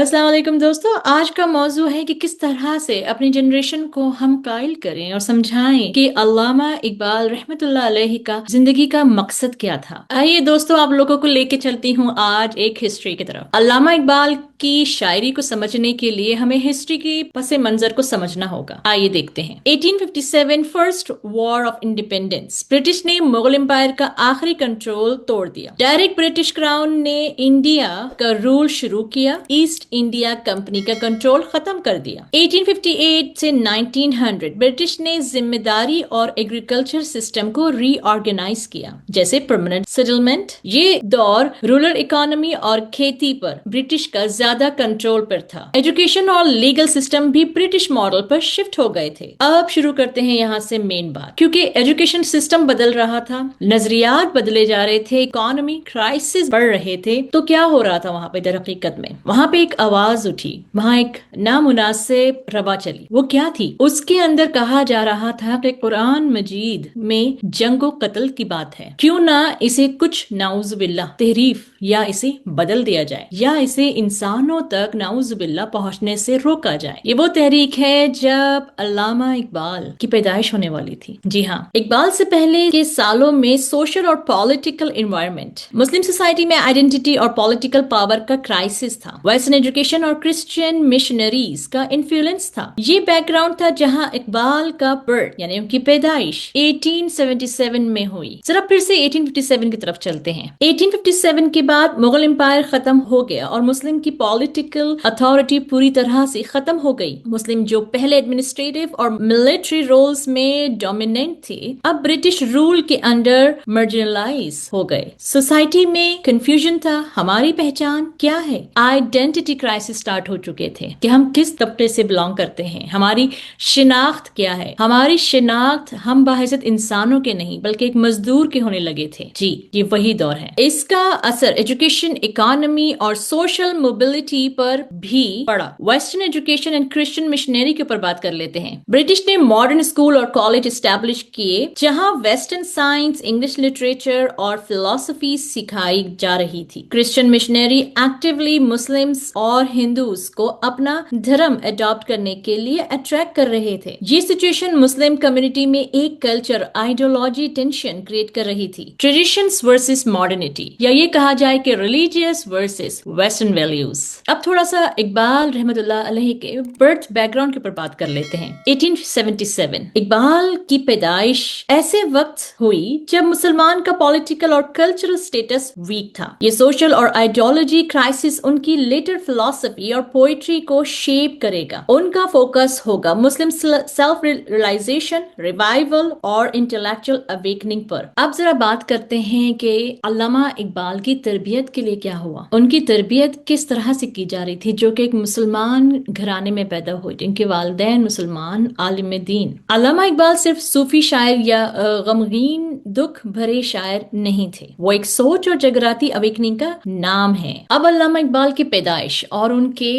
السلام علیکم دوستو، آج کا موضوع ہے کہ کس طرح سے اپنی جنریشن کو ہم قائل کریں اور سمجھائیں کہ علامہ اقبال رحمت اللہ علیہ کا زندگی کا مقصد کیا تھا۔ آئیے دوستو، آپ لوگوں کو لے کے چلتی ہوں آج ایک ہسٹری کی طرف۔ علامہ اقبال کی شاعری کو سمجھنے کے لیے ہمیں ہسٹری کی پس منظر کو سمجھنا ہوگا۔ آئیے دیکھتے ہیں۔ 1857 first war of independence, British نے مغل امپائر کا آخری کنٹرول توڑ دیا۔ ڈائریکٹ برٹش کراؤن نے انڈیا کا رول شروع کیا، ایسٹ انڈیا کمپنی کا کنٹرول ختم کر دیا۔ 1858 سے 1900 برٹش نے ذمہ داری اور ایگریکلچر سسٹم کو ری آرگنائز کیا، جیسے پرماننٹ سیٹلمنٹ۔ یہ دور رورل اکانومی اور کھیتی پر برٹش کا زیادہ کنٹرول پر تھا۔ ایجوکیشن اور لیگل سسٹم بھی برٹش ماڈل پر شفٹ ہو گئے تھے۔ اب شروع کرتے ہیں یہاں سے مین بات، کیونکہ ایجوکیشن سسٹم بدل رہا تھا، نظریات بدلے جا رہے تھے، اکانومی کرائسس بڑھ رہے تھے، تو کیا ہو رہا تھا وہاں پہ در حقیقت میں؟ وہاں پہ ایک آواز اٹھی، وہاں ایک نامناسب روا چلی۔ وہ کیا تھی؟ اس کے اندر کہا جا رہا تھا کہ قرآن مجید میں جنگ و قتل کی بات ہے، کیوں نہ اسے کچھ نعوذ باللہ تحریف یا اسے بدل دیا جائے، یا اسے انسانوں تک نعوذ باللہ پہنچنے سے روکا جائے۔ یہ وہ تحریک ہے جب علامہ اقبال کی پیدائش ہونے والی تھی۔ جی ہاں، اقبال سے پہلے کے سالوں میں سوشل اور پولیٹیکل انوائرمنٹ، مسلم سوسائٹی میں آئیڈینٹی اور پولیٹیکل پاور کا کرائسس تھا، ویسٹرن ایجوکیشن اور کرسچین مشنریز کا انفلوئنس تھا۔ یہ بیک گراؤنڈ تھا جہاں اقبال کا برتھ یعنی ان کی پیدائش 1877 میں ہوئی۔ ذرا پھر سے 1857 کی طرف چلتے ہیں۔ 1857 کے بعد مغل امپائر ختم ہو گیا اور مسلم کی پولیٹیکل اتھارٹی پوری طرح سے ختم ہو گئی۔ مسلم جو پہلے ایڈمنسٹریٹو اور ملٹری رولز میں ڈومیننٹ تھے، اب برٹش رول کے انڈر مرجنلائز ہو گئے۔ سوسائٹی میں کنفیوژن تھا، ہماری پہچان کیا ہے؟ آئیڈینٹی کرائسس سٹارٹ ہو چکے تھے کہ ہم کس طبقے سے بلانگ کرتے ہیں، ہماری شناخت کیا ہے؟ ہماری شناخت ہم بحیثیت انسانوں کے نہیں بلکہ ایک مزدور کے ہونے لگے تھے۔ جی، یہ وہی دور ہے۔ اس کا اثر ایجوکیشن، اکانومی اور سوشل موبلٹی پر بھی پڑا۔ Western education and Christian missionary کے اوپر بات کر لیتے ہیں۔ برٹش نے ماڈرن اسکول اور کالج اسٹیبلش کیے جہاں ویسٹرن سائنس، انگلش لٹریچر اور فلسفی سکھائی جا رہی تھی۔ کرسچین مشنری ایکٹیولی مسلمز اور ہندوز کو اپنا دھرم اڈاپٹ کرنے کے لیے اٹریکٹ کر رہے تھے۔ یہ سچویشن مسلم کمیونٹی میں ایک کلچر آئیڈیولوجی ٹینشن کریٹ کر رہی تھی، ٹریڈیشنز ورسز ماڈرنٹی، یا یہ کہا جائے کہ ریلیجیس ورسز ویسٹرن ویلیوز۔ اب تھوڑا سا اقبال رحمت اللہ علیہ کے برتھ بیک گراؤنڈ کے اوپر بات کر لیتے ہیں۔ 1877 اقبال کی پیدائش ایسے وقت ہوئی جب مسلمان کا پولیٹیکل اور کلچرل سٹیٹس ویک تھا۔ یہ سوشل اور آئیڈیولوجی کرائسس ان کی لیٹر فلسفی اور پوئٹری کو شیپ کرے گا۔ ان کا فوکس ہوگا مسلم سیلف ریلائزیشن، ریوائول اور انٹلیکچوئل اویکننگ پر۔ اب ذرا بات کرتے ہیں کہ علامہ اقبال کی تربیت کے لیے کیا ہوا، ان کی تربیت کس طرح سے کی جا رہی تھی، جو کہ ایک مسلمان گھرانے میں پیدا ہوئی، جن کے والدین مسلمان عالم دین۔ علامہ اقبال صرف صوفی شاعر یا غمگین دکھ بھرے شاعر نہیں تھے، وہ ایک سوچ اور جگراتی اویکننگ کا نام ہے۔ اب علامہ اقبال کی پیدائش اور ان کے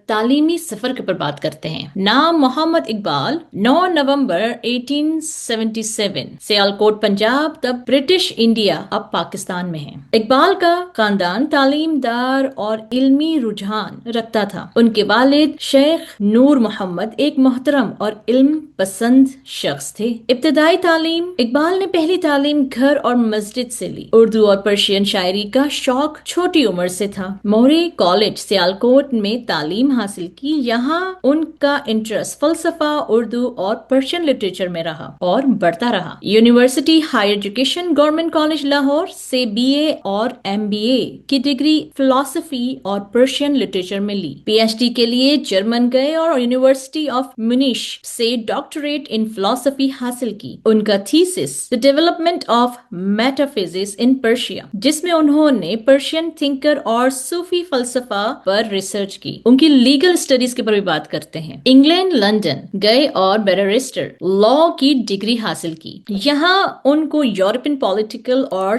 تعلیمی سفر کے اوپر بات کرتے ہیں۔ نام محمد اقبال، 9 نومبر 1877، سیالکوٹ پنجاب، تب برٹش انڈیا، اب پاکستان میں ہے۔ اقبال کا خاندان تعلیم دار اور علمی رجحان رکھتا تھا۔ ان کے والد شیخ نور محمد ایک محترم اور علم پسند شخص تھے۔ ابتدائی تعلیم، اقبال نے پہلی تعلیم گھر اور مسجد سے لی۔ اردو اور پرشین شاعری کا شوق چھوٹی عمر سے تھا۔ موری کالج سیالکوٹ میں تعلیم حاصل کی، یہاں ان کا انٹرسٹ فلسفہ، اردو اور پرشین لٹریچر میں رہا اور بڑھتا رہا۔ University higher education government college Lahore سے BA اور MBA کی ڈگری فلسفی اور پرشین لٹریچر میں لی۔ PhD کے لیے جرمن گئے اور یونیورسٹی آف منیش سے ڈاکٹریٹ ان فلسفی حاصل کی۔ ان کا thesis the development of metaphysics in Persia, جس میں انہوں نے پرشین تھنکر اور صوفی فلسفہ پر ریسرچ کی۔ ان کی لیگل اسٹڈیز کے پر بھی بات کرتے ہیں۔ انگلینڈ لنڈن گئے اور بیرسٹر لا کی ڈگری حاصل کی۔ یہاں ان کو یورپین پولیٹیکل اور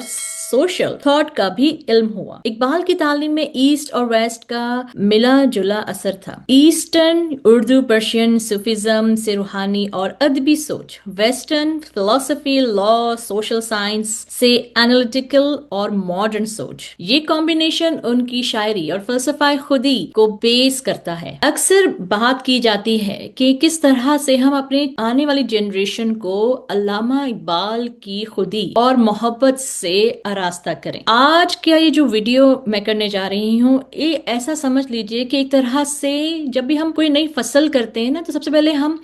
سوشل تھاٹ کا بھی علم ہوا۔ اقبال کی تعلیم میں ایسٹ اور ویسٹ کا ملا جلا اثر تھا۔ ایسٹرن اردو پرشین صوفیزم سے روحانی اور ادبی سوچ، ویسٹرن فلسفی، لا، سوشل سائنس سے انالیٹیکل اور ماڈرن سوچ۔ یہ کمبینیشن ان کی شاعری اور فلسفہ فلسفہ خودی کو بیس کرتا ہے۔ اکثر بات کی جاتی ہے کہ کس طرح سے ہم اپنے آنے والی جنریشن کو علامہ اقبال کی خودی اور محبت سے آراستہ کریں۔ آج کا یہ جو ویڈیو میں کرنے جا رہی ہوں، یہ ایسا سمجھ لیجئے کہ ایک طرح سے جب بھی ہم کوئی نئی فصل کرتے ہیں نا، تو سب سے پہلے ہم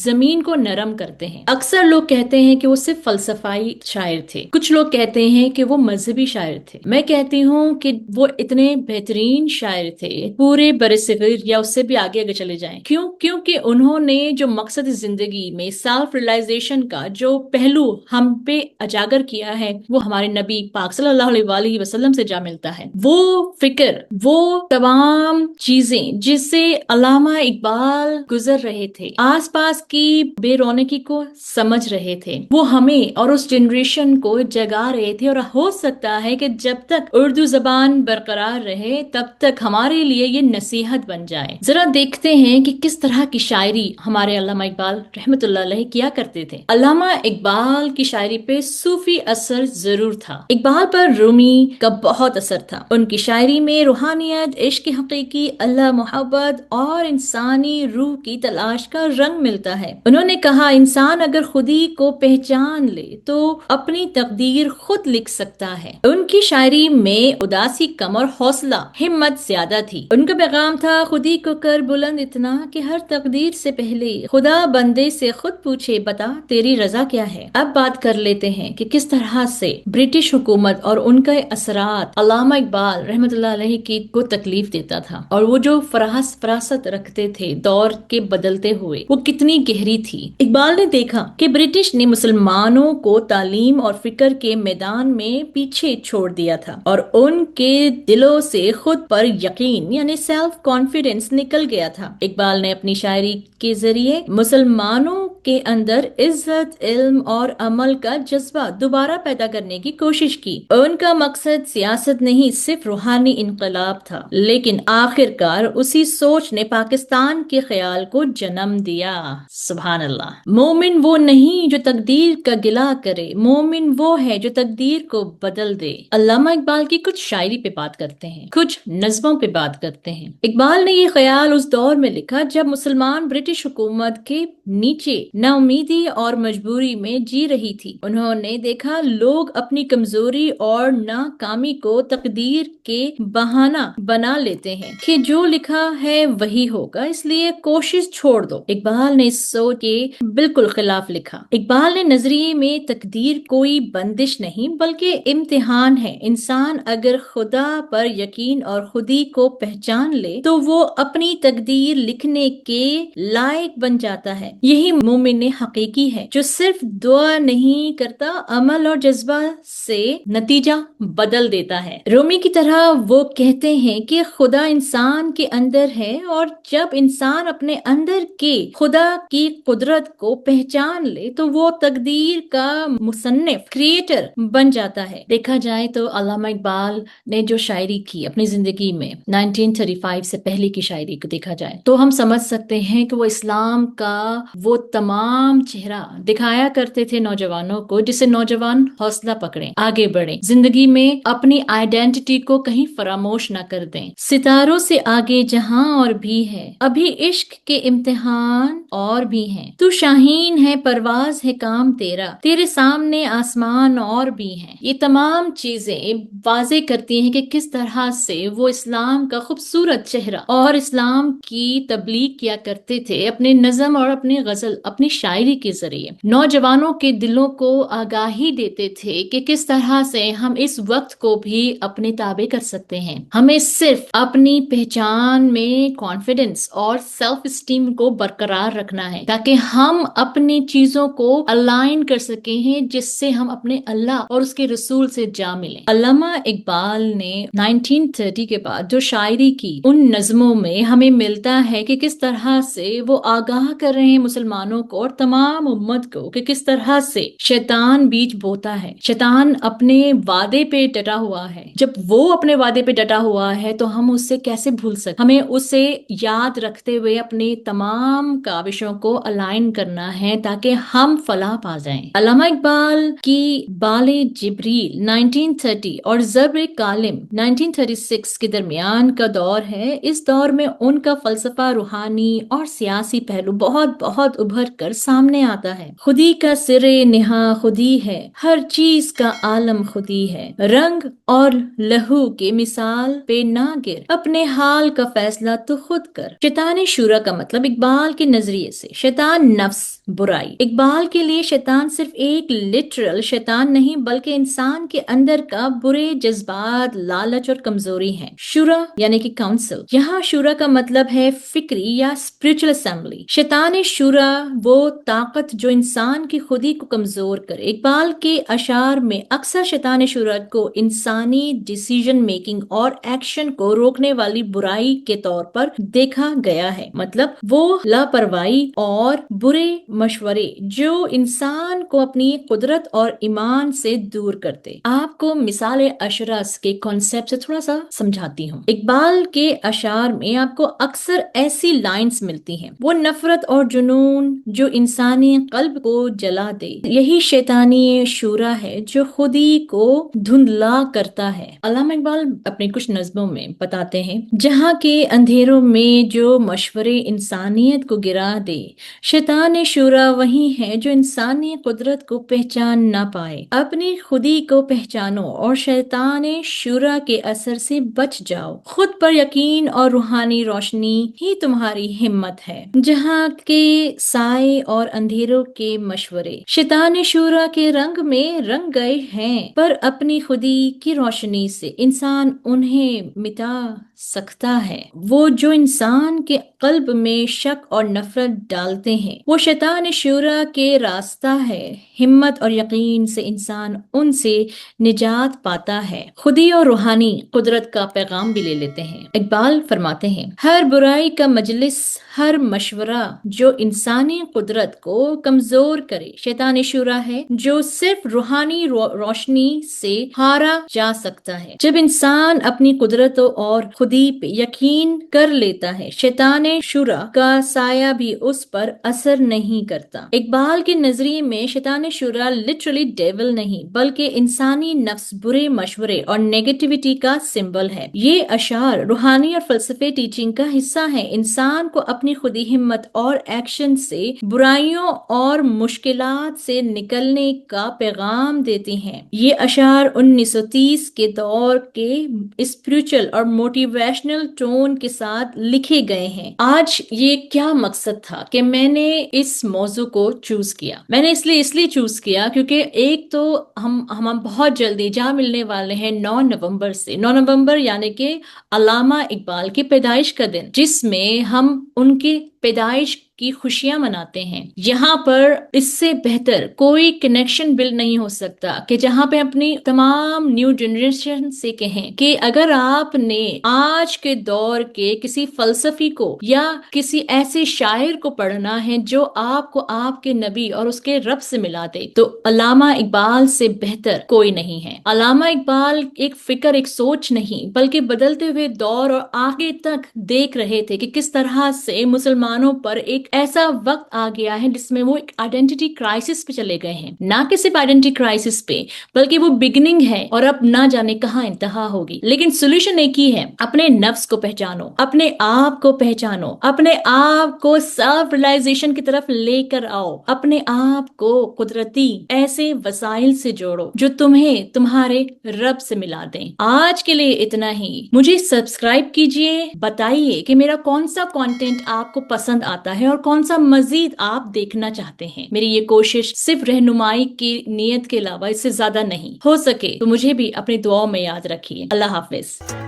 زمین کو نرم کرتے ہیں۔ اکثر لوگ کہتے ہیں کہ وہ صرف فلسفائی شاعر تھے، کچھ لوگ کہتے ہیں کہ وہ مذہبی شاعر تھے۔ میں کہتی ہوں کہ وہ اتنے بہترین شاعر تھے پورے برصغیر یا اس سے بھی آگے چلے جائیں۔ کیونکہ انہوں نے جو مقصد زندگی میں سیلف ریلائزیشن کا جو پہلو ہم پہ اجاگر کیا ہے، وہ ہمارے نبی پاک صلی اللہ علیہ وآلہ وسلم سے جا ملتا ہے۔ وہ فکر، وہ تمام چیزیں جس سے علامہ اقبال گزر رہے تھے، آس پاس کی بے رونقی کو سمجھ رہے تھے، وہ ہمیں اور اس جنریشن کو جگا رہے تھے۔ اور ہو سکتا ہے کہ جب تک اردو زبان برقرار رہے تب تک ہمارے لیے یہ نصیحت بن جائے۔ ذرا دیکھتے ہیں کہ کس طرح کی شاعری ہمارے علامہ اقبال رحمت اللہ علیہ کیا کرتے تھے۔ علامہ اقبال کی شاعری پہ صوفی اثر ضرور تھا۔ اقبال پر رومی کا بہت اثر تھا۔ ان کی شاعری میں روحانیت، عشق حقیقی، اللہ محبت اور انسانی روح کی تلاش کا رنگ ملتا ہے۔ انہوں نے کہا، انسان اگر خودی کو پہچان لے تو اپنی تقدیر خود لکھ سکتا ہے۔ ان کی شاعری میں اداسی کم اور حوصلہ ہمت زیادہ تھی۔ ان کا پیغام تھا، خودی کو کر بلند اتنا کہ ہر تقدیر سے پہلے خدا بندے سے خود پوچھے، بتا تیری رضا کیا ہے۔ اب بات کر لیتے ہیں کہ کس طرح سے برٹش حکومت اور ان کے اثرات علامہ اقبال رحمت اللہ علیہ کی کو تکلیف دیتا تھا، اور وہ جو فراست رکھتے تھے دور کے بدلتے ہوئے، وہ کتنی گہری تھی۔ اقبال نے دیکھا کہ برٹش نے مسلمانوں کو تعلیم اور فکر کے میدان میں پیچھے چھوڑ دیا تھا، اور ان کے دلوں سے خود پر یقین یعنی سیلف کانفیڈنس نکل گیا تھا۔ اقبال نے اپنی شاعری کے ذریعے مسلمانوں کے اندر عزت، علم اور عمل کا جذبہ دوبارہ پیدا کرنے کی کوشش کی۔ ان کا مقصد سیاست نہیں، صرف روحانی انقلاب تھا، لیکن آخر کار اسی سوچ نے پاکستان کے خیال کو جنم دیا۔ سبحان اللہ۔ مومن وہ نہیں جو تقدیر کا گلہ کرے، مومن وہ ہے جو تقدیر کو بدل دے۔ علامہ اقبال کی کچھ شاعری پہ بات کرتے ہیں، کچھ نظموں پہ بات کرتے ہیں۔ اقبال نے یہ خیال اس دور میں لکھا جب مسلمان برٹش حکومت کے نیچے نا امیدی اور مجبوری میں جی رہی تھی۔ انہوں نے دیکھا لوگ اپنی کمزوری اور ناکامی کو تقدیر کے بہانہ بنا لیتے ہیں کہ جو لکھا ہے وہی ہوگا، اس لیے کوشش چھوڑ دو۔ اقبال نے اس سوچ کے بالکل خلاف لکھا۔ اقبال نے نظریے میں تقدیر کوئی بندش نہیں بلکہ امتحان ہے۔ انسان اگر خدا پر یقین اور خودی کو پہچان لے تو وہ اپنی تقدیر لکھنے کے لائق بن جاتا ہے۔ یہی مومن حقیقی ہے جو صرف دعا نہیں کرتا، عمل اور جذبہ سے نتیجہ بدل دیتا ہے۔ رومی کی طرح وہ کہتے ہیں کہ خدا انسان کے اندر ہے، اور جب انسان اپنے اندر کے خدا کی قدرت کو پہچان لے تو وہ تقدیر کا مصنف، کریٹر بن جاتا ہے۔ دیکھا جائے تو علامہ اقبال نے جو شاعری کی اپنی زندگی میں 1935 سے پہلے کی شاعری کو دیکھا جائے تو ہم سمجھ سکتے ہیں کہ وہ اسلام کا وہ تمام چہرہ دکھایا کرتے تھے نوجوانوں کو، جس سے نوجوان حوصلہ پکڑیں، آگے بڑھیں، زندگی میں اپنی آئیڈینٹی کو کہیں فراموش نہ کر دیں۔ ستاروں سے آگے جہاں اور بھی ہے، ابھی عشق کے امتحان اور بھی ہیں، تو شاہین ہے پرواز ہے کام تیرا، تیرے سامنے آسمان اور بھی ہیں۔ یہ تمام چیزیں واضح کرتی ہیں کہ کس طرح سے وہ اسلام کا خوبصورت چہرہ اور اسلام کی تبلیغ کیا کرتے تھے اپنے نظم اور اپنی غزل، اپنی شاعری کے ذریعے نوجوانوں کے دلوں کو آگاہی دیتے تھے کہ کس طرح سے ہم اس وقت کو بھی اپنے تابع کر سکتے ہیں۔ ہمیں صرف اپنی پہچان میں کانفیڈنس اور سیلف اسٹیم کو برقرار رکھنا ہے تاکہ ہم اپنی چیزوں کو الائن کر سکیں ہیں، جس سے ہم اپنے اللہ اور اس کے رسول سے جا ملیں۔ علامہ اقبال نے 1930 کے بعد جو شاعری کی ان نظموں میں ہمیں ملتا ہے کہ کس طرح سے وہ آگاہ کر رہے ہیں مسلمانوں کو اور تمام امت کو کہ کس طرح سے شیطان بیچ بوتا ہے، شیطان اپنے وعدے پہ ڈٹا ہوا ہے۔ جب وہ اپنے وعدے پہ ڈٹا ہوا ہے تو ہم اس سے کیسے بھول سکتے، ہمیں اسے یاد رکھتے ہوئے اپنی تمام کاوشوں کو الائن کرنا ہے تاکہ ہم فلاح پا جائیں۔ علامہ اقبال کی بال جبریل 1930 اور ضرب کالم 1936 کے درمیان شیطان کا دور ہے، اس دور میں ان کا فلسفہ روحانی اور سیاسی پہلو بہت بہت ابھر کر سامنے آتا ہے۔ خودی کا سرے نہا خودی ہے، ہر چیز کا عالم خودی ہے، رنگ اور لہو کے مثال پہ نہ گر، اپنے حال کا فیصلہ تو خود کر۔ شیطان شورا کا مطلب اقبال کے نظریے سے شیطان نفس، برائی۔ اقبال کے لیے شیطان صرف ایک لٹرل شیطان نہیں بلکہ انسان کے اندر کا برے جذبات، لالچ اور کمزوری ہے۔ شورا یعنی کہ کاؤنسل، یہاں شورا کا مطلب ہے فکری یا اسپرچل اسمبلی۔ شیطان شورا وہ طاقت جو انسان کی خودی کو کمزور کرے۔ اقبال کے اشعار میں اکثر شیطان شورا کو انسانی ڈیسیژن میکنگ اور ایکشن کو روکنے والی برائی کے طور پر دیکھا گیا ہے، مطلب وہ لاپرواہی اور برے مشورے جو انسان کو اپنی قدرت اور ایمان سے دور کرتے۔ آپ کو مثال اشرس کے کانسیپٹ سے تھوڑا سا سمجھاتی ہوں۔ اقبال کے اشعار میں آپ کو اکثر ایسی لائنز ملتی ہیں، وہ نفرت اور جنون جو انسانی قلب کو جلا دے، یہی شیطانی شورا ہے جو خودی کو دھندلا کرتا ہے۔ علامہ اقبال اپنے کچھ نظموں میں بتاتے ہیں، جہاں کے اندھیروں میں جو مشورے انسانیت کو گرا دے، شیطان شورا وہی ہے جو انسانی قدرت کو پہچان نہ پائے۔ اپنی خودی کو پہچانو اور شیطان شورا کے اثر سے بچ جاؤ۔ خود پر یقین اور روحانی روشنی ہی تمہاری ہمت ہے، جہاں کے سائے اور اندھیروں کے مشورے شیطان شورا کے رنگ میں رنگ گئے ہیں، پر اپنی خودی کی روشنی سے انسان انہیں مٹا سکتا ہے۔ وہ جو انسان کے قلب میں شک اور نفرت ڈالتے ہیں، وہ شیطان شورا کے راستہ ہے۔ ہمت اور یقین سے انسان ان سے نجات پاتا ہے۔ خودی اور روحانی قدرت کا پیغام بھی لے لیتے ہیں۔ اقبال فرماتے ہیں، ہر برائی کا مجلس، ہر مشورہ جو انسانی قدرت کو کمزور کرے، شیطان شورا ہے جو صرف روحانی روشنی سے ہارا جا سکتا ہے۔ جب انسان اپنی قدرت اور خودی پہ یقین کر لیتا ہے، شیطان شورا کا سایہ بھی اس پر اثر نہیں کرتا۔ اقبال کے نظریے میں شیطان شورا لٹرلی ڈیول نہیں بلکہ انسانی نفس، برے مشورے اور نیگیٹیوٹی کا سمبل ہے۔ یہ اشعار روحانی اور فلسفے ٹیچنگ کا حصہ ہے، انسان کو اپنی خودی ہمت اور ایکشن سے برائیوں اور مشکلات سے نکلنے کا پیغام دیتی ہیں۔ یہ اشعار 1930 کے دور کے اسپرچل اور موٹیویشنل ٹون کے ساتھ لکھے گئے ہیں۔ آج یہ کیا مقصد تھا کہ میں نے اس موضوع کو چوز کیا؟ میں نے اس لیے چوز کیا کیونکہ ایک تو ہم بہت جلدی جا ملنے والے ہیں 9 نومبر سے۔ 9 نومبر یعنی کہ علامہ اقبال کی پیدائش کا دن، جس میں ہم ان کی پیدائش کی خوشیاں مناتے ہیں۔ یہاں پر اس سے بہتر کوئی کنیکشن بلڈ نہیں ہو سکتا کہ جہاں پہ اپنی تمام نیو جنریشن سے کہیں کہ اگر آپ نے آج کے دور کے کسی فلسفی کو یا کسی ایسے شاعر کو پڑھنا ہے جو آپ کو آپ کے نبی اور اس کے رب سے ملا دے، تو علامہ اقبال سے بہتر کوئی نہیں ہے۔ علامہ اقبال ایک فکر، ایک سوچ نہیں بلکہ بدلتے ہوئے دور اور آگے تک دیکھ رہے تھے کہ کس طرح سے مسلمانوں پر ایک ایسا وقت آ گیا ہے جس میں وہ ایک آئیڈینٹی کرائسس پہ چلے گئے ہیں۔ نہ کہ صرف آئیڈینٹی کرائسس پہ بلکہ وہ بگننگ ہے اور اب نہ جانے کہاں انتہا ہوگی۔ لیکن سولوشن ایک ہی ہے، اپنے نفس کو پہچانو، اپنے آپ کو پہچانو، اپنے آپ کو سیلف ریلائزیشن کی طرف لے کر آؤ، اپنے آپ کو قدرتی ایسے وسائل سے جوڑو جو تمہیں تمہارے رب سے ملا دیں۔ آج کے لیے اتنا ہی۔ مجھے سبسکرائب کیجئے، بتائیے کہ میرا کون سا کانٹینٹ آپ کو پسند آتا ہے اور کون سا مزید آپ دیکھنا چاہتے ہیں۔ میری یہ کوشش صرف رہنمائی کی نیت کے علاوہ اس سے زیادہ نہیں۔ ہو سکے تو مجھے بھی اپنی دعاؤں میں یاد رکھیے۔ اللہ حافظ۔